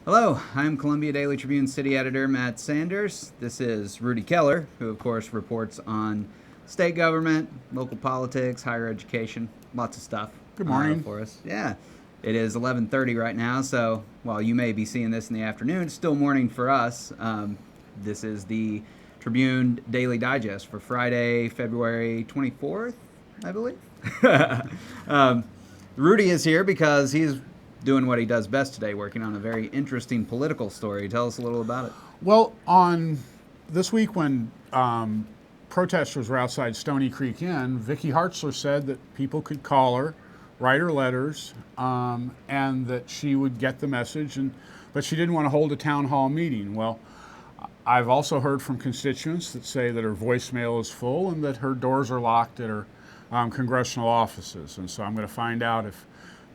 Hello, I'm Columbia Daily Tribune City Editor Matt Sanders. This is Rudi Keller, who of course reports on state government, local politics, higher education, lots of stuff Good morning. for us. Yeah, it is 11:30 right now, so while you may be seeing this in the afternoon, it's still morning for us. This is the Tribune Daily Digest for Friday, February 24th, I believe. um, Rudi is here because he's doing what he does best today, working on a very interesting political story. Tell us a little about it. Well, on this week when protesters were outside Stony Creek Inn, Vicky Hartzler said that people could call her, write her letters, and that she would get the message, but she didn't want to hold a town hall meeting. Well, I've also heard from constituents that say that her voicemail is full and that her doors are locked at her congressional offices. And so I'm going to find out if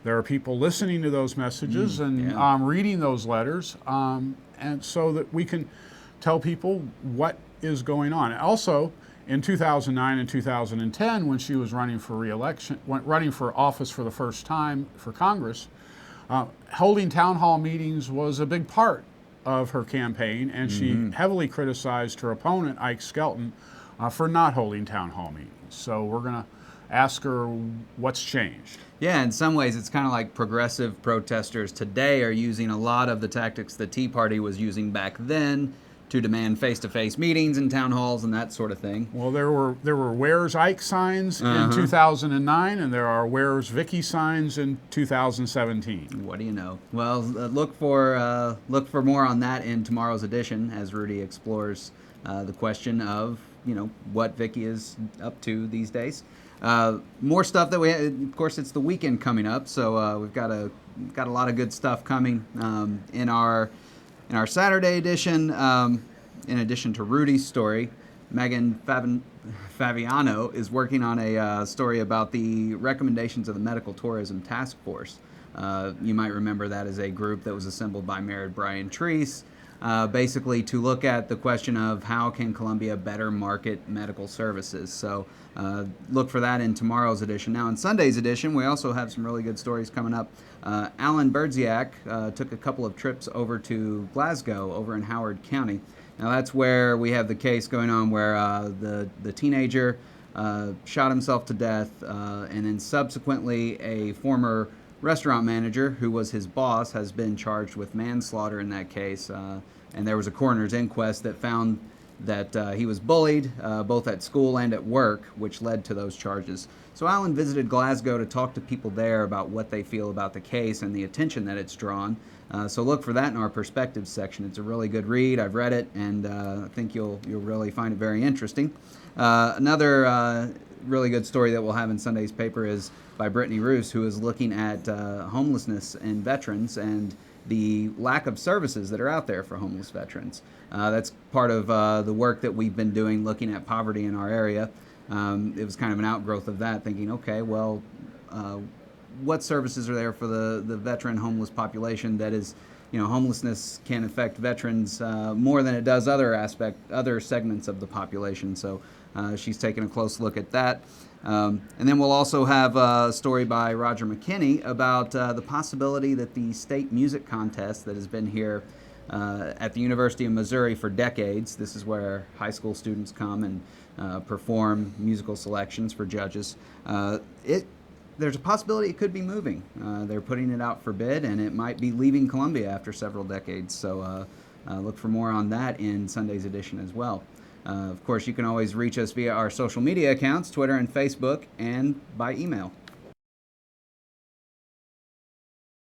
there are people listening to those messages and reading those letters, and so that we can tell people what is going on. Also, in 2009 and 2010, when she was running for re-election, running for office for the first time for Congress, holding town hall meetings was a big part of her campaign, and she heavily criticized her opponent, Ike Skelton, for not holding town hall meetings. So we're going to ask her what's changed. Yeah, in some ways, it's kind of like progressive protesters today are using a lot of the tactics the Tea Party was using back then to demand face-to-face meetings and town halls and that sort of thing. Well, there were Where's Ike signs in 2009, and there are Where's Vicky signs in 2017. What do you know? Well, look for more on that in tomorrow's edition as Rudi explores the question of what Vicky is up to these days. More stuff that of course, it's the weekend coming up, so we've got a lot of good stuff coming in our Saturday edition. In addition to Rudi's story, Megan Faviano is working on a story about the recommendations of the Medical Tourism Task Force. You might remember that as a group that was assembled by Mayor Brian Treese, basically to look at the question of how can Columbia better market medical services. So look for that in tomorrow's edition. Now in Sunday's edition, we also have some really good stories coming up. Alan Berdziak took a couple of trips over to Glasgow over in Howard County. Now that's where we have the case going on where the teenager shot himself to death, and then subsequently a former restaurant manager who was his boss has been charged with manslaughter in that case. And there was a coroner's inquest that found that he was bullied both at school and at work, which led to those charges. So Alan visited Glasgow to talk to people there about what they feel about the case and the attention that it's drawn. So look for that in our perspectives section. It's a really good read. I've read it, and I think you'll really find it very interesting. Another really good story that we'll have in Sunday's paper is by Brittany Roos, who is looking at homelessness and veterans and the lack of services that are out there for homeless veterans. That's part of the work that we've been doing, looking at poverty in our area. It was kind of an outgrowth of that, thinking, okay, well, what services are there for the veteran homeless population that is, homelessness can affect veterans more than it does other segments of the population. So she's taking a close look at that. And then we'll also have a story by Roger McKinney about the possibility that the state music contest that has been here at the University of Missouri for decades, this is where high school students come and perform musical selections for judges, there's a possibility it could be moving. They're putting it out for bid, and it might be leaving Columbia after several decades. So look for more on that in Sunday's edition as well. Of course, you can always reach us via our social media accounts, Twitter and Facebook, and by email.